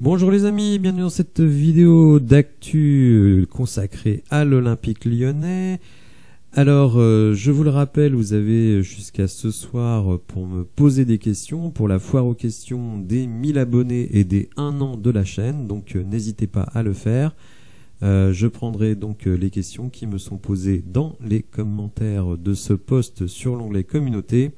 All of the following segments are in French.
Bonjour les amis, bienvenue dans cette vidéo d'actu consacrée à l'Olympique Lyonnais. Alors, je vous le rappelle, vous avez jusqu'à ce soir pour me poser des questions pour la foire aux questions des 1000 abonnés et des 1 an de la chaîne, donc n'hésitez pas à le faire. Je prendrai donc les questions qui me sont posées dans les commentaires de ce post sur l'onglet communauté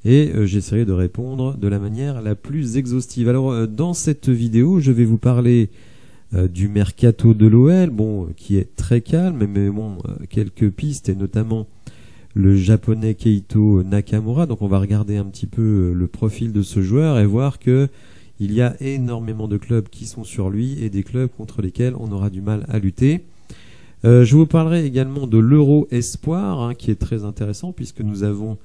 et j'essaierai de répondre de la manière la plus exhaustive. Alors dans cette vidéo, je vais vous parler du mercato de l'OL, bon, qui est très calme, mais bon, quelques pistes et notamment le japonais Keito Nakamura. Donc on va regarder un petit peu le profil de ce joueur et voir que il y a énormément de clubs qui sont sur lui et des clubs contre lesquels on aura du mal à lutter. Je vous parlerai également de l'Euro Espoir, qui est très intéressant puisque nous avons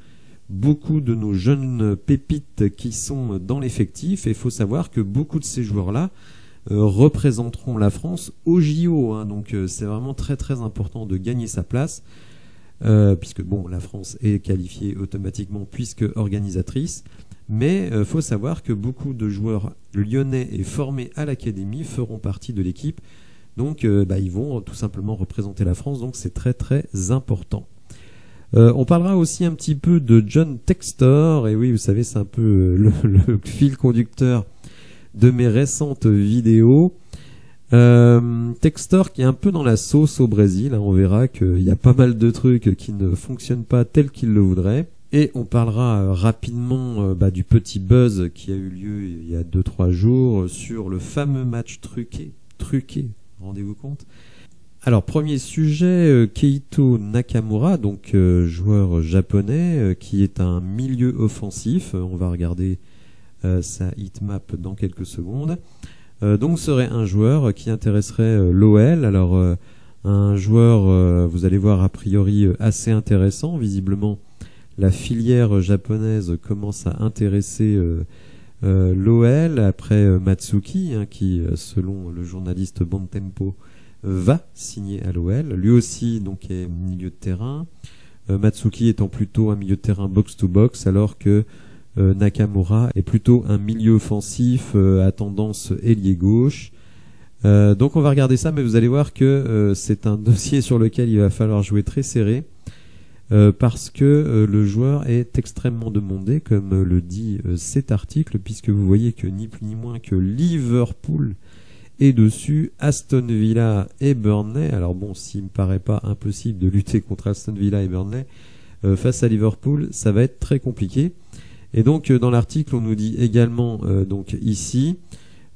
beaucoup de nos jeunes pépites qui sont dans l'effectif. Et il faut savoir que beaucoup de ces joueurs-là représenteront la France au JO. Donc c'est vraiment très très important de gagner sa place. Puisque bon, la France est qualifiée automatiquement puisque organisatrice. Mais faut savoir que beaucoup de joueurs lyonnais et formés à l'académie feront partie de l'équipe. Donc ils vont tout simplement représenter la France. Donc c'est très très important. On parlera aussi un petit peu de John Textor. Et oui, vous savez, c'est un peu le fil conducteur de mes récentes vidéos. Textor qui est un peu dans la sauce au Brésil. On verra qu'il y a pas mal de trucs qui ne fonctionnent pas tel qu'il le voudrait. Et on parlera rapidement du petit buzz qui a eu lieu il y a 2-3 jours sur le fameux match truqué, rendez-vous compte. Alors premier sujet, Keito Nakamura, donc joueur japonais qui est un milieu offensif. On va regarder sa heatmap dans quelques secondes. Donc serait un joueur qui intéresserait l'OL. Alors un joueur, vous allez voir, a priori assez intéressant. Visiblement, la filière japonaise commence à intéresser l'OL après Matsuki, qui, selon le journaliste Bontempo, va signer à l'OL. Lui aussi donc est milieu de terrain. Matsuki étant plutôt un milieu de terrain box-to-box, alors que Nakamura est plutôt un milieu offensif à tendance ailier gauche. Donc on va regarder ça, mais vous allez voir que c'est un dossier sur lequel il va falloir jouer très serré. Parce que le joueur est extrêmement demandé, comme le dit cet article, puisque vous voyez que ni plus ni moins que Liverpool est dessus, Aston Villa et Burnley. Alors bon, s'il me paraît pas impossible de lutter contre Aston Villa et Burnley, face à Liverpool, ça va être très compliqué. Et donc dans l'article, on nous dit également donc ici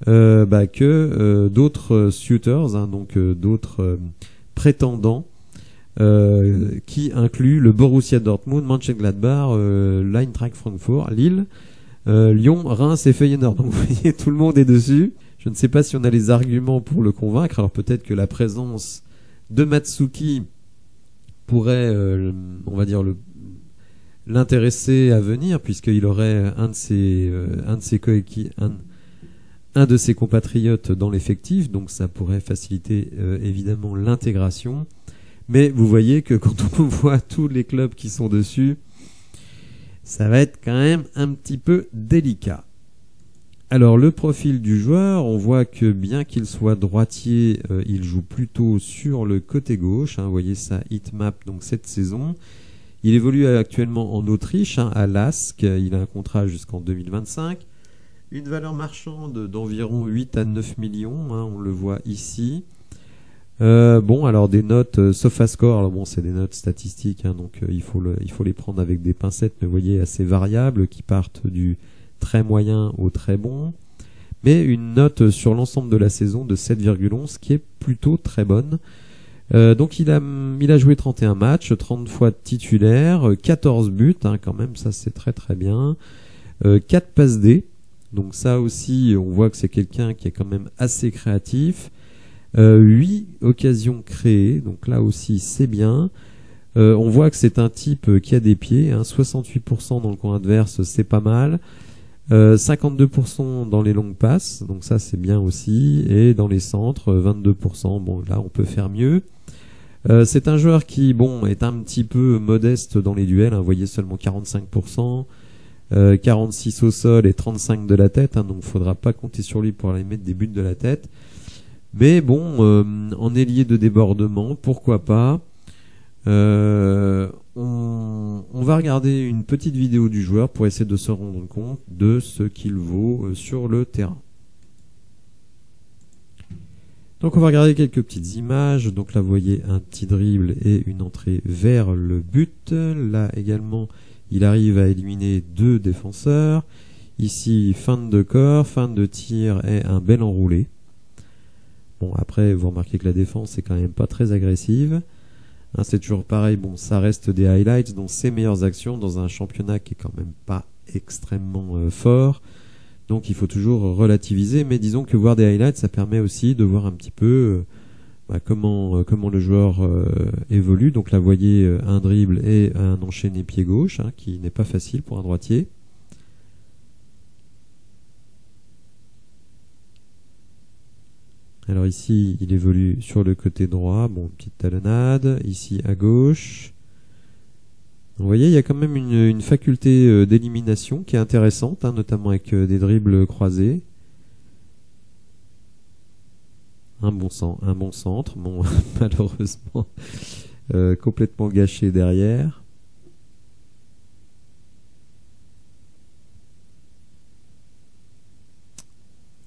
que d'autres suitors, donc d'autres prétendants, qui inclut le Borussia Dortmund, Mönchengladbach, l'Eintracht Francfort, Lille, Lyon, Reims et Feyenoord. Donc vous voyez, tout le monde est dessus. Je ne sais pas si on a les arguments pour le convaincre. Alors peut-être que la présence de Matsuki pourrait, on va dire, l'intéresser à venir, puisqu'il aurait un de ses compatriotes dans l'effectif. Donc ça pourrait faciliter évidemment l'intégration. Mais vous voyez que quand on voit tous les clubs qui sont dessus, ça va être quand même un petit peu délicat. Alors le profil du joueur, on voit que bien qu'il soit droitier, il joue plutôt sur le côté gauche. Vous voyez sa heatmap donc cette saison. Il évolue actuellement en Autriche, à Lask. Il a un contrat jusqu'en 2025. Une valeur marchande d'environ 8 à 9 millions, on le voit ici. Bon, alors des notes SofaScore, alors bon, c'est des notes statistiques, donc il faut les prendre avec des pincettes, mais vous voyez, assez variables, qui partent du très moyen au très bon, mais une note sur l'ensemble de la saison de 7,11 qui est plutôt très bonne. Donc il a joué 31 matchs, 30 fois titulaire, 14 buts, quand même, ça c'est très très bien, 4 passes D, donc ça aussi on voit que c'est quelqu'un qui est quand même assez créatif. 8 occasions créées, donc là aussi c'est bien. On voit que c'est un type qui a des pieds, 68% dans le coin adverse, c'est pas mal. 52% dans les longues passes, donc ça c'est bien aussi. Et dans les centres, 22%, bon là on peut faire mieux. C'est un joueur qui, bon, est un petit peu modeste dans les duels, vous voyez, seulement 45%. 46 au sol et 35 de la tête, hein, donc il faudra pas compter sur lui pour aller mettre des buts de la tête. Mais bon, en ailier de débordement, pourquoi pas. On va regarder une petite vidéo du joueur pour essayer de se rendre compte de ce qu'il vaut sur le terrain. Donc on va regarder quelques petites images. Donc là vous voyez un petit dribble et une entrée vers le but. Là également il arrive à éliminer 2 défenseurs. Ici feinte de corps, feinte de tir et un bel enroulé. Bon après vous remarquez que la défense est quand même pas très agressive. Hein, c'est toujours pareil, bon ça reste des highlights, donc ses meilleures actions dans un championnat qui est quand même pas extrêmement fort. Donc il faut toujours relativiser, mais disons que voir des highlights, ça permet aussi de voir un petit peu comment le joueur évolue. Donc là, vous voyez un dribble et un enchaîné pied gauche, hein, qui n'est pas facile pour un droitier. Alors ici, il évolue sur le côté droit, bon, petite talonnade, ici à gauche. Vous voyez, il y a quand même une faculté d'élimination qui est intéressante, hein, notamment avec des dribbles croisés. Un bon centre, bon, malheureusement complètement gâché derrière.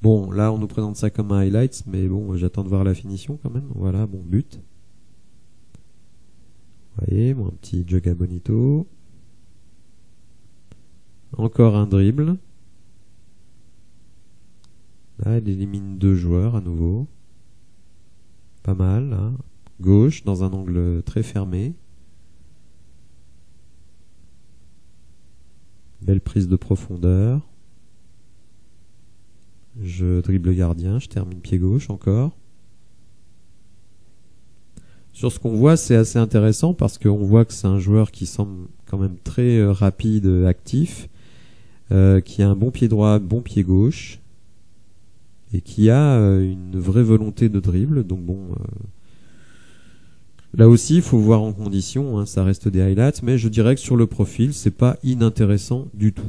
Bon, là on nous présente ça comme un highlights, mais bon, j'attends de voir la finition quand même. Voilà, bon but. Vous voyez, bon, un petit Joga Bonito. Encore un dribble. Là, il élimine 2 joueurs à nouveau. Pas mal, là. Gauche, dans un angle très fermé. Belle prise de profondeur. Je dribble le gardien, je termine pied gauche encore. Sur ce qu'on voit, c'est assez intéressant parce qu'on voit que c'est un joueur qui semble quand même très rapide, actif, qui a un bon pied droit, bon pied gauche, et qui a une vraie volonté de dribble. Donc bon, là aussi, il faut voir en condition, hein, ça reste des highlights, mais je dirais que sur le profil, c'est pas inintéressant du tout.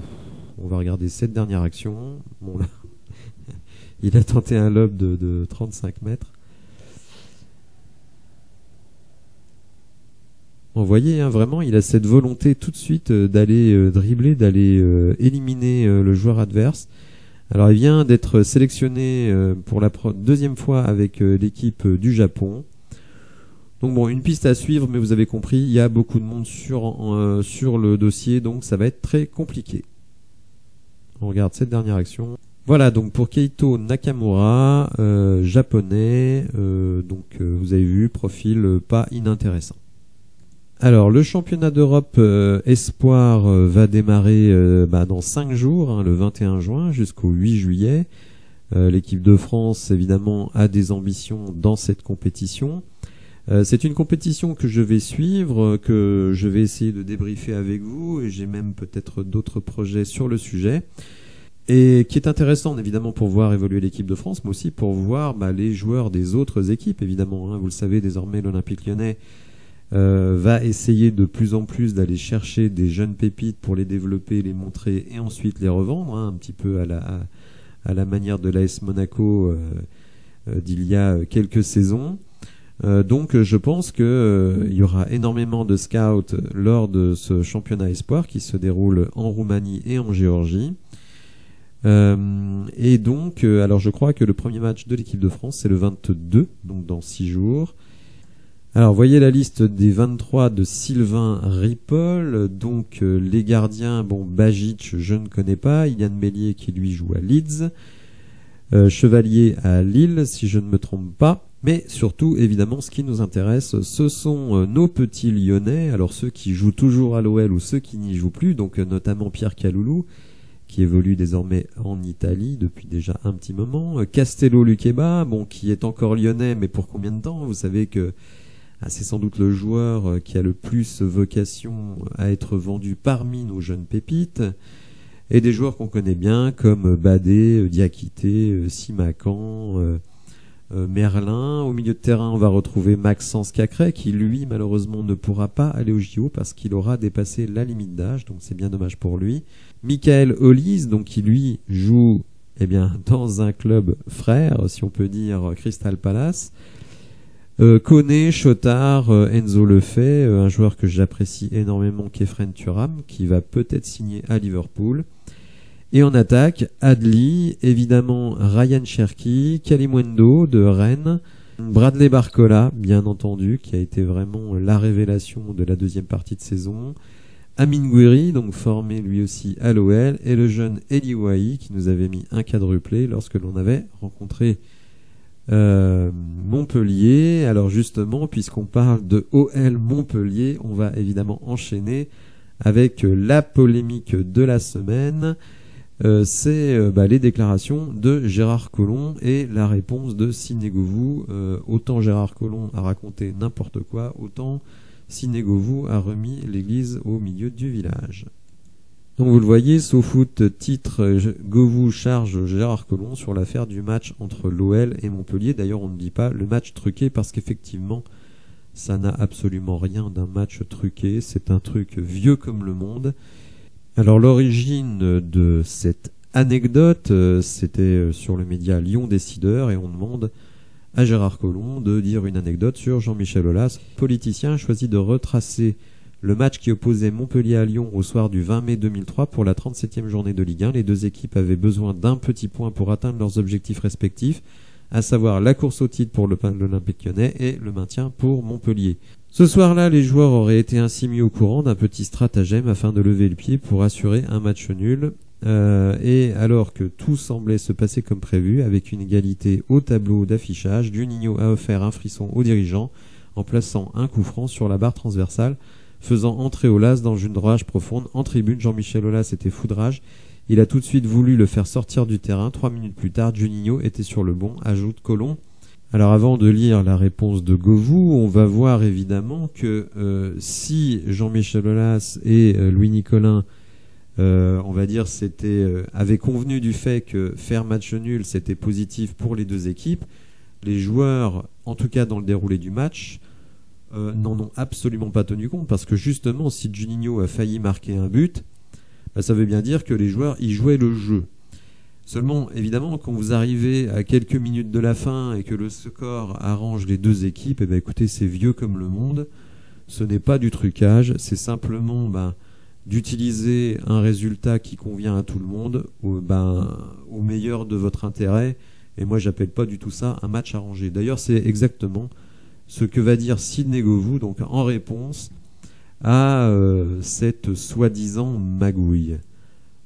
On va regarder cette dernière action. Bon là, il a tenté un lob de 35 mètres. Vous voyez, hein, vraiment, il a cette volonté tout de suite d'aller dribbler, d'aller éliminer le joueur adverse. Alors, il vient d'être sélectionné pour la deuxième fois avec l'équipe du Japon. Donc bon, une piste à suivre, mais vous avez compris, il y a beaucoup de monde sur le dossier, donc ça va être très compliqué. On regarde cette dernière action. Voilà, donc pour Keito Nakamura, japonais, vous avez vu, profil pas inintéressant. Alors, le championnat d'Europe Espoir va démarrer dans 5 jours, hein, le 21 juin jusqu'au 8 juillet. L'équipe de France, évidemment, a des ambitions dans cette compétition. C'est une compétition que je vais suivre, que je vais essayer de débriefer avec vous, et j'ai même peut-être d'autres projets sur le sujet. Et qui est intéressant, évidemment, pour voir évoluer l'équipe de France, mais aussi pour voir les joueurs des autres équipes, évidemment. Hein. Vous le savez, désormais, l'Olympique Lyonnais va essayer de plus en plus d'aller chercher des jeunes pépites pour les développer, les montrer et ensuite les revendre, hein, un petit peu à la manière de l'AS Monaco d'il y a quelques saisons. Donc je pense que il y aura énormément de scouts lors de ce championnat espoir qui se déroule en Roumanie et en Géorgie. Et donc, alors je crois que le premier match de l'équipe de France c'est le 22, donc dans 6 jours. Alors, voyez la liste des 23 de Sylvain Ripoll. Donc, les gardiens, bon, Bajic, je ne connais pas. Yann Mélier qui lui joue à Leeds. Chevalier à Lille, si je ne me trompe pas. Mais surtout, évidemment, ce qui nous intéresse, ce sont nos petits Lyonnais. Alors, ceux qui jouent toujours à l'OL ou ceux qui n'y jouent plus. Donc, notamment Pierre Kaloulou, qui évolue désormais en Italie depuis déjà un petit moment. Castello Luqueba, bon, qui est encore lyonnais, mais pour combien de temps? Vous savez que c'est sans doute le joueur qui a le plus vocation à être vendu parmi nos jeunes pépites. Et des joueurs qu'on connaît bien, comme Badé, Diakité, Simakan, Merlin. Au milieu de terrain, on va retrouver Maxence Cacré, qui lui, malheureusement, ne pourra pas aller au JO parce qu'il aura dépassé la limite d'âge, donc c'est bien dommage pour lui. Michael Hollis, donc qui lui joue dans un club frère, si on peut dire, Crystal Palace. Koné, Chotard, Enzo Lefebvre, un joueur que j'apprécie énormément, Kefren Turam, qui va peut-être signer à Liverpool. Et en attaque, Adli, évidemment Ryan Cherki, Kalimundo de Rennes, Bradley Barcola, bien entendu, qui a été vraiment la révélation de la deuxième partie de saison, Amin Gouiri, donc formé lui aussi à l'OL, et le jeune Eli Wahi, qui nous avait mis un quadruplé lorsque l'on avait rencontré Montpellier. Alors justement, puisqu'on parle de OL Montpellier, on va évidemment enchaîner avec la polémique de la semaine. C'est les déclarations de Gérard Collomb et la réponse de Sidney Govou. Autant Gérard Collomb a raconté n'importe quoi, autant Sidney Govou a remis l'église au milieu du village. Donc vous le voyez, SoFoot titre Govou charge Gérard Collomb sur l'affaire du match entre l'OL et Montpellier. D'ailleurs, on ne dit pas le match truqué parce qu'effectivement, ça n'a absolument rien d'un match truqué. C'est un truc vieux comme le monde. Alors l'origine de cette anecdote, c'était sur le média Lyon Décideur et on demande à Gérard Collomb de dire une anecdote sur Jean-Michel Aulas. Le politicien a choisi de retracer le match qui opposait Montpellier à Lyon au soir du 20 mai 2003 pour la 37e journée de Ligue 1. Les deux équipes avaient besoin d'un petit point pour atteindre leurs objectifs respectifs, à savoir la course au titre pour l'Olympique Lyonnais et le maintien pour Montpellier. Ce soir-là, les joueurs auraient été ainsi mis au courant d'un petit stratagème afin de lever le pied pour assurer un match nul. Et alors que tout semblait se passer comme prévu, avec une égalité au tableau d'affichage, Juninho a offert un frisson aux dirigeants en plaçant un coup franc sur la barre transversale, faisant entrer Aulas dans une rage profonde. En tribune, Jean-Michel Aulas était fou de rage. Il a tout de suite voulu le faire sortir du terrain. 3 minutes plus tard, Juninho était sur le banc, ajoute Collomb. Alors avant de lire la réponse de Govou, on va voir évidemment que si Jean-Michel Aulas et Louis Nicolin, on va dire, avaient convenu du fait que faire match nul, c'était positif pour les deux équipes, les joueurs, en tout cas dans le déroulé du match, n'en ont absolument pas tenu compte, parce que justement, si Juninho a failli marquer un but, ça veut bien dire que les joueurs y jouaient le jeu. Seulement, évidemment, quand vous arrivez à quelques minutes de la fin et que le score arrange les deux équipes, écoutez, c'est vieux comme le monde. Ce n'est pas du trucage, c'est simplement d'utiliser un résultat qui convient à tout le monde au meilleur de votre intérêt. Et moi, j'appelle pas du tout ça un match arrangé. D'ailleurs, c'est exactement ce que va dire Sidney Govou, donc en réponse à cette soi-disant magouille.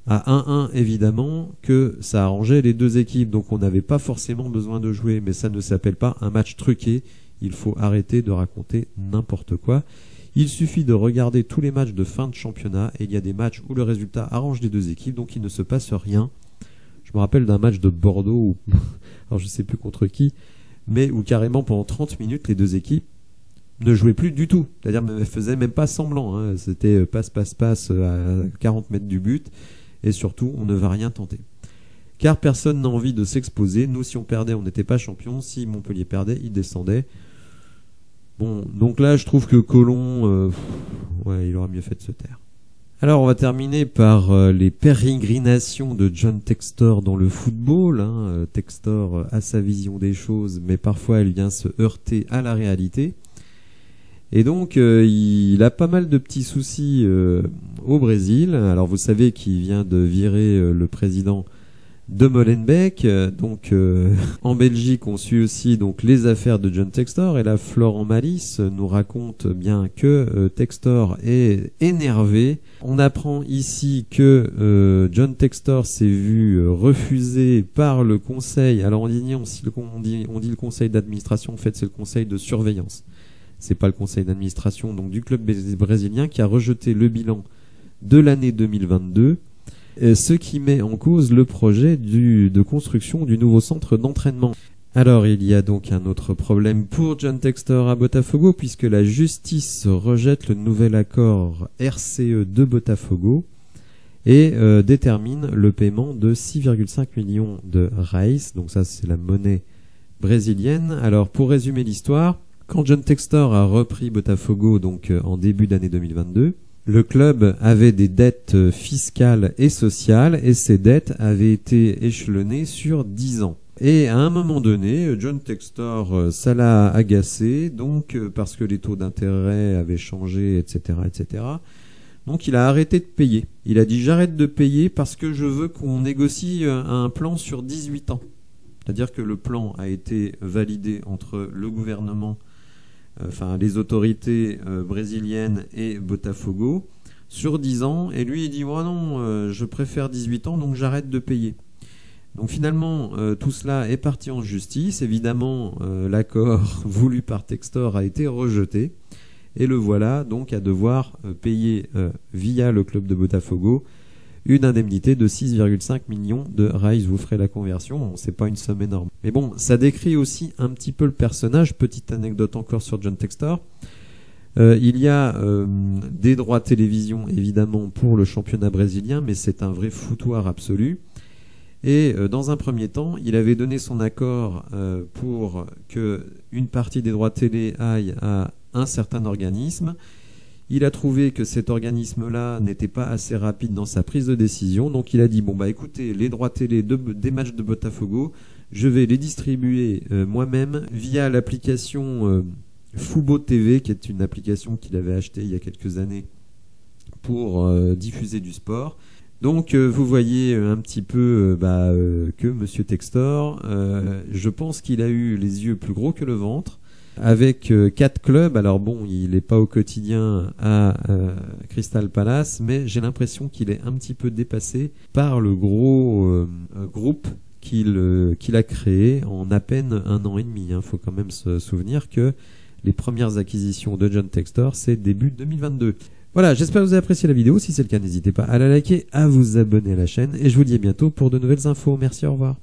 À 1-1, évidemment, que ça arrangeait les deux équipes, donc on n'avait pas forcément besoin de jouer, mais ça ne s'appelle pas un match truqué. Il faut arrêter de raconter n'importe quoi. Il suffit de regarder tous les matchs de fin de championnat, et il y a des matchs où le résultat arrange les deux équipes, donc il ne se passe rien. Je me rappelle d'un match de Bordeaux, alors je ne sais plus contre qui, mais où carrément pendant 30 minutes, les deux équipes ne jouaient plus du tout. C'est-à-dire ne faisaient même pas semblant, hein. C'était passe à 40 mètres du but. Et surtout, on ne va rien tenter. Car personne n'a envie de s'exposer. Nous, si on perdait, on n'était pas champion. Si Montpellier perdait, il descendait. Bon, donc là, je trouve que Collomb, il aurait mieux fait de se taire. Alors, on va terminer par les pérégrinations de John Textor dans le football. Hein. Textor a sa vision des choses, mais parfois, elle vient se heurter à la réalité. Et donc, il a pas mal de petits soucis au Brésil. Alors, vous savez qu'il vient de virer le président de Molenbeek. Donc, en Belgique, on suit aussi donc les affaires de John Textor. Et là, Florent Malice nous raconte bien que Textor est énervé. On apprend ici que John Textor s'est vu refusé par le conseil. Alors, on dit le conseil d'administration. En fait, c'est le conseil de surveillance. C'est pas le conseil d'administration donc du club brésilien qui a rejeté le bilan de l'année 2022, ce qui met en cause le projet de construction du nouveau centre d'entraînement. Alors il y a donc un autre problème pour John Textor à Botafogo, puisque la justice rejette le nouvel accord RCE de Botafogo et détermine le paiement de 6,5 millions de reais, donc ça c'est la monnaie brésilienne. Alors pour résumer l'histoire, quand John Textor a repris Botafogo donc en début d'année 2022, le club avait des dettes fiscales et sociales et ces dettes avaient été échelonnées sur 10 ans. Et à un moment donné, John Textor, ça l'a agacé, donc parce que les taux d'intérêt avaient changé, etc., etc. Donc il a arrêté de payer. Il a dit j'arrête de payer parce que je veux qu'on négocie un plan sur 18 ans. C'est-à-dire que le plan a été validé entre le gouvernement, enfin les autorités brésiliennes et Botafogo sur 10 ans. Et lui il dit oh non, je préfère 18 ans donc j'arrête de payer. Donc finalement tout cela est parti en justice. Évidemment l'accord voulu par Textor a été rejeté. Et le voilà donc à devoir payer via le club de Botafogo une indemnité de 6,5 millions de reais. Vous ferez la conversion, bon, c'est pas une somme énorme. Mais bon, ça décrit aussi un petit peu le personnage. Petite anecdote encore sur John Textor. Il y a des droits télévision évidemment pour le championnat brésilien, mais c'est un vrai foutoir absolu. Et dans un premier temps, il avait donné son accord pour que une partie des droits télé aille à un certain organisme. Il a trouvé que cet organisme-là n'était pas assez rapide dans sa prise de décision, donc il a dit bon bah écoutez, les droits télé des matchs de Botafogo, je vais les distribuer moi-même via l'application Fubo TV, qui est une application qu'il avait achetée il y a quelques années pour diffuser du sport. Donc vous voyez un petit peu que Monsieur Textor, je pense qu'il a eu les yeux plus gros que le ventre. Avec 4 clubs, alors bon, il n'est pas au quotidien à Crystal Palace, mais j'ai l'impression qu'il est un petit peu dépassé par le gros groupe qu'il a créé en à peine 1 an et demi. Il faut quand même se souvenir que les premières acquisitions de John Textor, c'est début 2022. Voilà, j'espère que vous avez apprécié la vidéo. Si c'est le cas, n'hésitez pas à la liker, à vous abonner à la chaîne, et je vous dis à bientôt pour de nouvelles infos. Merci, au revoir.